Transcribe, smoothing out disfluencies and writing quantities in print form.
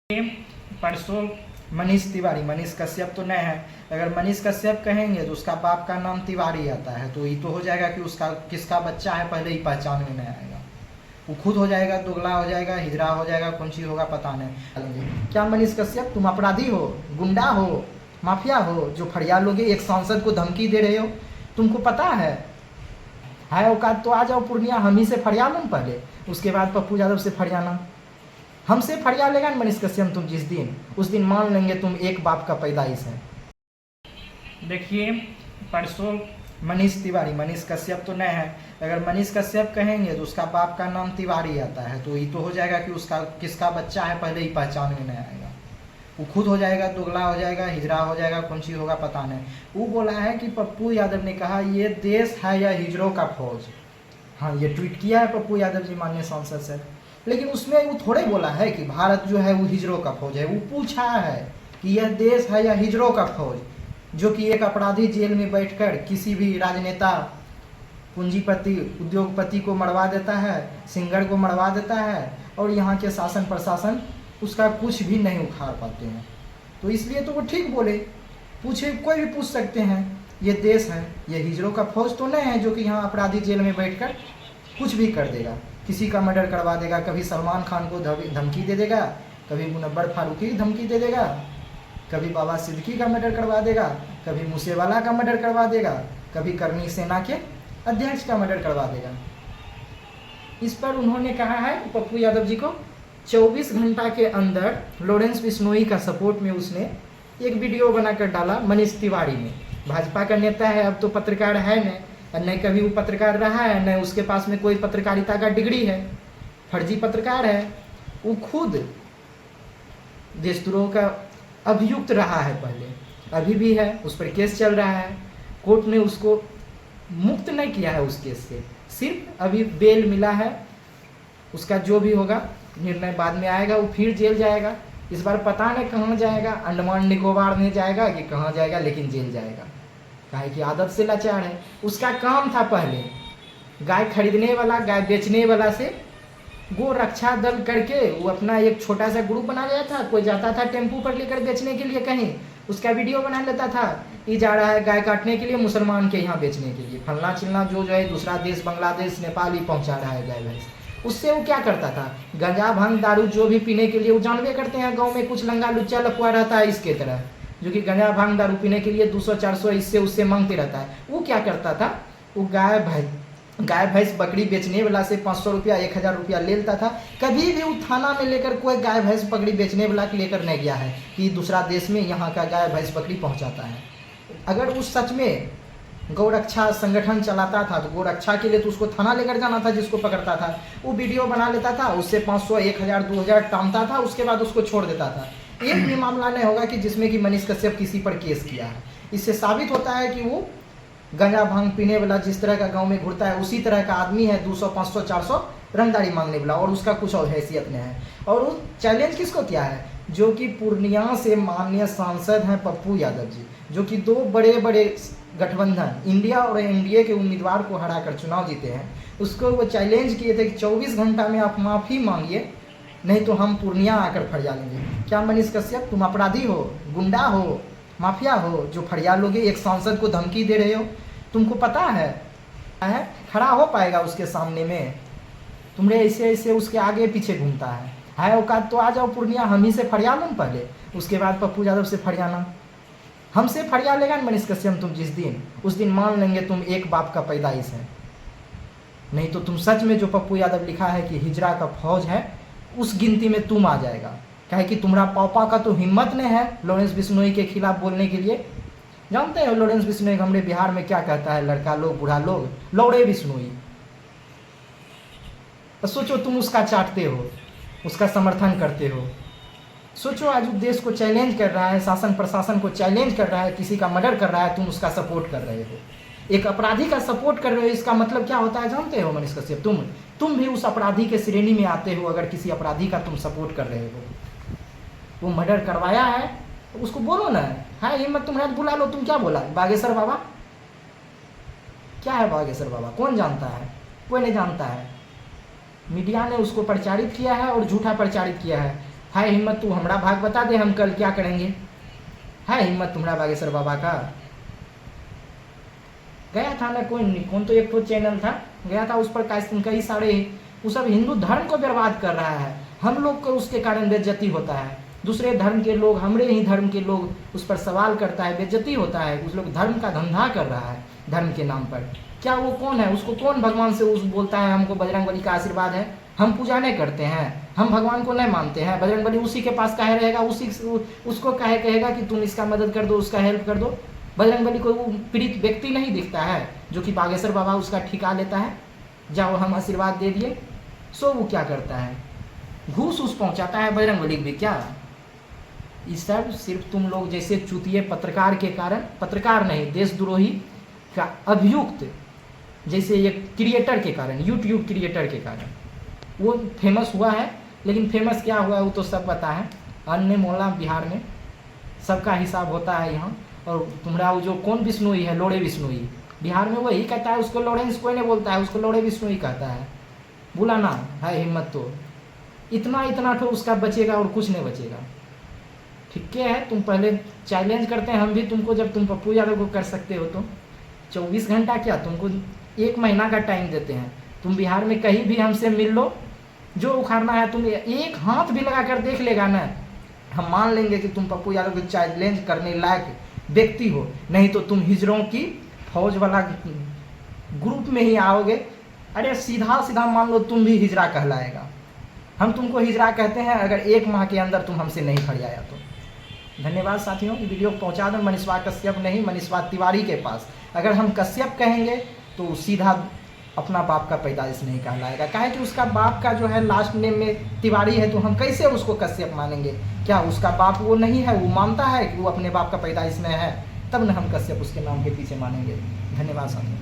परसों मनीष तिवारी, मनीष कश्यप तो नहीं है। अगर मनीष कश्यप कहेंगे तो उसका बाप का नाम तिवारी आता है, तो ये तो हो जाएगा कि उसका किसका बच्चा है पहले ही पहचान में नहीं आएगा। वो खुद हो जाएगा, दुगला हो जाएगा, हिजड़ा हो जाएगा, कौन चीज होगा पता नहीं। क्या मनीष कश्यप तुम अपराधी हो, गुंडा हो, माफिया हो, जो फरियाद लोगे एक सांसद को धमकी दे रहे हो? तुमको पता है औकात तो आ जाओ पूर्णिया, हम ही से फरियाद लो पहले, उसके बाद पप्पू यादव से फरियाना। हमसे फरियाद लेगा मनीष कश्यप तुम जिस दिन, उस दिन मान लेंगे तुम एक बाप का पैदाइश है। देखिए परसों मनीष तिवारी, मनीष कश्यप तो नहीं है। अगर मनीष कश्यप कहेंगे तो उसका बाप का नाम तिवारी आता है, तो ये तो हो जाएगा कि उसका किसका बच्चा है पहले ही पहचान में नहीं आएगा। वो खुद हो जाएगा, दुगला हो जाएगा, हिजड़ा हो जाएगा, कौन चीज होगा पता नहीं। वो बोला है कि पप्पू यादव ने कहा ये देश है या हिजड़ों का फौज। हाँ, ये ट्वीट किया है पप्पू यादव जी, माननीय सांसद से। लेकिन उसमें वो थोड़े बोला है कि भारत जो है वो हिजड़ों का फौज है। वो पूछा है कि यह देश है या हिजड़ों का फौज, जो कि एक अपराधी जेल में बैठकर किसी भी राजनेता, पूंजीपति, उद्योगपति को मरवा देता है, सिंगर को मरवा देता है, और यहाँ के शासन प्रशासन उसका कुछ भी नहीं उखाड़ पाते हैं। तो इसलिए तो वो ठीक बोले, पूछे, कोई भी पूछ सकते हैं ये देश है, ये हिजड़ों का फौज तो नहीं है जो कि यहाँ अपराधी जेल में बैठकर कुछ भी कर देगा, किसी का मर्डर करवा देगा, कभी सलमान खान को धमकी दे देगा, कभी मुनव्वर फारूकी की धमकी दे देगा, कभी बाबा सिद्दीकी का मर्डर करवा देगा, कभी मूसेवाला का मर्डर करवा देगा, कभी करनी सेना के अध्यक्ष का मर्डर करवा देगा। इस पर उन्होंने कहा है पप्पू यादव जी को 24 घंटा के अंदर लॉरेंस बिश्नोई का सपोर्ट में उसने एक वीडियो बनाकर डाला मनीष तिवारी ने। भाजपा का नेता है, अब तो पत्रकार है नहीं कभी वो पत्रकार रहा है, न उसके पास में कोई पत्रकारिता का डिग्री है, फर्जी पत्रकार है। वो खुद देशद्रोह का अभियुक्त रहा है पहले, अभी भी है, उस पर केस चल रहा है। कोर्ट ने उसको मुक्त नहीं किया है उस केस से, सिर्फ अभी बेल मिला है। उसका जो भी होगा निर्णय बाद में आएगा, वो फिर जेल जाएगा। इस बार पता नहीं कहाँ जाएगा, अंडमान निकोबार में जाएगा कि कहाँ जाएगा, लेकिन जेल जाएगा। गाय की आदत से लाचार है। उसका काम था पहले गाय खरीदने वाला, गाय बेचने वाला से गो रक्षा दल करके वो अपना एक छोटा सा ग्रुप बना लिया था। कोई जाता था टेम्पू पर लेकर बेचने के लिए कहीं, उसका वीडियो बना लेता था, ये जा रहा है गाय काटने के लिए मुसलमान के यहाँ बेचने के लिए, फलना चिलना जो है दूसरा देश, बांग्लादेश, नेपाल ही पहुँचा रहा है गाय भैंस। उससे वो क्या करता था, गंजा भांग दारू जो भी पीने के लिए, वो जानवे करते हैं गाँव में कुछ लंगा लुच्चा लफुआ रहता है इसके तरह, जो कि गंजा भांग दारू पीने के लिए 200-400 इससे उससे मांगते रहता है। वो क्या करता था, वो गाय भैंस बकरी बेचने वाला से 500 रुपया 1000 रुपया ले लेता था। कभी भी वो थाना में लेकर कोई गाय भैंस बकरी बेचने वाला लेकर नहीं गया है कि दूसरा देश में यहाँ का गाय भैंस बकरी पहुँचाता है। अगर वो सच में गौरक्षा संगठन चलाता था तो गौरक्षा के लिए तो उसको थाना लेकर जाना था, जिसको पकड़ता था। वो वीडियो बना लेता था, उससे 500, 1000, 2000 टामता था, उसके बाद उसको छोड़ देता था। एक भी मामला नहीं होगा कि जिसमें कि मनीष कश्यप किसी पर केस किया है। इससे साबित होता है कि वो गंजा भांग पीने वाला जिस तरह का गांव में घुरता है उसी तरह का आदमी है, 200, 500, 400 रंगदारी मांगने वाला, और उसका कुछ और हैसियत नहीं है। और वो चैलेंज किसको किया है, जो कि पूर्णिया से माननीय सांसद हैं पप्पू यादव जी, जो कि 2 बड़े बड़े गठबंधन इंडिया और एनडीए के उम्मीदवार को हराकर चुनाव जीते हैं। उसको वो चैलेंज किए थे कि 24 घंटा में आप माफ़ी मांगिए, नहीं तो हम पूर्णिया आकर फरियाद लेंगे। क्या मनीष कश्यप तुम अपराधी हो, गुंडा हो, माफिया हो, जो फरियाद लोगे एक सांसद को धमकी दे रहे हो? तुमको पता है खड़ा हो पाएगा उसके सामने में? तुमरे ऐसे ऐसे उसके आगे पीछे घूमता है औकात तो आ जाओ पूर्णिया, हम ही से फरियाद लो पहले, उसके बाद पप्पू यादव से फरियाना। हमसे फरियाद लेगा मनीष कश्यप तुम जिस दिन, उस दिन मान लेंगे तुम एक बाप का पैदाइश है। नहीं तो तुम सच में जो पप्पू यादव लिखा है कि हिजड़ा का फौज है, उस गिनती में तुम आ जाएगा। कहे कि तुम्हारा पापा का तो हिम्मत नहीं है लॉरेंस बिश्नोई के खिलाफ बोलने के लिए। जानते हो लॉरेंस बिश्नोई हमारे बिहार में क्या कहता है, लड़का लोग, बूढ़ा लोग, लौड़े बिश्नोई। तो सोचो तुम उसका चाटते हो, उसका समर्थन करते हो। सोचो आज देश को चैलेंज कर रहा है, शासन प्रशासन को चैलेंज कर रहा है, किसी का मर्डर कर रहा है, तुम उसका सपोर्ट कर रहे हो, एक अपराधी का सपोर्ट कर रहे हो। इसका मतलब क्या होता है जानते हो मनीष कश्यप, तुम भी उस अपराधी के श्रेणी में आते हो। अगर किसी अपराधी का तुम सपोर्ट कर रहे हो, वो मर्डर करवाया है तो उसको बोलो ना, हाँ हिम्मत तुम्हारा बुला लो। तुम क्या बोला, बागेश्वर बाबा? क्या है बागेश्वर बाबा? कौन जानता है? कोई नहीं जानता है। मीडिया ने उसको प्रचारित किया है और झूठा प्रचारित किया है। है हिम्मत तू हमारा भाग बता दे, हम कल क्या करेंगे। है हिम्मत तुम्हारा बागेश्वर बाबा का। गया था ना कौन तो एक तो चैनल था, गया था उस पर कई सारे, वो सब हिंदू धर्म को बर्बाद कर रहा है, हम लोग को उसके कारण बेइज्जती होता है, दूसरे धर्म के लोग, हमारे ही धर्म के लोग उस पर सवाल करता है, बेइज्जती होता है, उस लोग धर्म का धंधा कर रहा है धर्म के नाम पर। क्या वो कौन है, उसको कौन भगवान से उस बोलता है हमको बजरंगबली का आशीर्वाद है। हम पूजा नहीं करते हैं, हम भगवान को नहीं मानते हैं, बजरंगबली उसी के पास काहे रहेगा, उसको काहे कहेगा कि तुम इसका मदद कर दो, उसका हेल्प कर दो। बजरंगबली को वो पीड़ित व्यक्ति नहीं दिखता है जो कि बागेश्वर बाबा उसका ठिका लेता है, जाओ हम आशीर्वाद दे दिए। सो वो क्या करता है, घूस उस पहुंचाता है बजरंगबली भी क्या। ये सब सिर्फ तुम लोग जैसे चूतिए पत्रकार के कारण, पत्रकार नहीं देशद्रोही का अभियुक्त जैसे ये क्रिएटर के कारण, यूट्यूब क्रिएटर के कारण वो फेमस हुआ है। लेकिन फेमस क्या हुआ है वो तो सब पता है, अन्य मोहल्ला बिहार में सबका हिसाब होता है यहाँ। और तुम्हारा वो जो कौन बिश्नोई है, लोड़े बिश्नोई, बिहार में वही कहता है, उसको लॉरेंस कोई नहीं बोलता है, उसको लोड़े बिश्नोई कहता है। बोला ना है हिम्मत तो इतना तो उसका बचेगा और कुछ नहीं बचेगा। ठीक है, तुम पहले चैलेंज करते हैं हम भी तुमको, जब तुम पप्पू यादव को कर सकते हो तो 24 घंटा क्या तुमको 1 महीना का टाइम देते हैं। तुम बिहार में कहीं भी हमसे मिल लो, जो उखाड़ना है तुम एक हाथ भी लगा कर देख लेगा ना, हम मान लेंगे कि तुम पप्पू यादव को चैलेंज करने लायक व्यक्ति हो। नहीं तो तुम हिजरों की फौज वाला ग्रुप में ही आओगे। अरे सीधा मान लो तुम भी हिजरा कहलाएगा, हम तुमको हिजरा कहते हैं अगर 1 माह के अंदर तुम हमसे नहीं खड़ी आया तो। धन्यवाद साथियों, वीडियो को पहुंचा दो मनीषवा कश्यप नहीं, मनीषवा तिवारी के पास। अगर हम कश्यप कहेंगे तो सीधा अपना बाप का पैदाइश नहीं कहलाएगा, काहे कि उसका बाप का जो है लास्ट नेम में तिवारी है, तो हम कैसे उसको कश्यप मानेंगे। क्या उसका बाप वो नहीं है, वो मानता है कि वो अपने बाप का पैदाइश में है, तब न हम कश्यप उसके नाम के पीछे मानेंगे। धन्यवाद साथियों।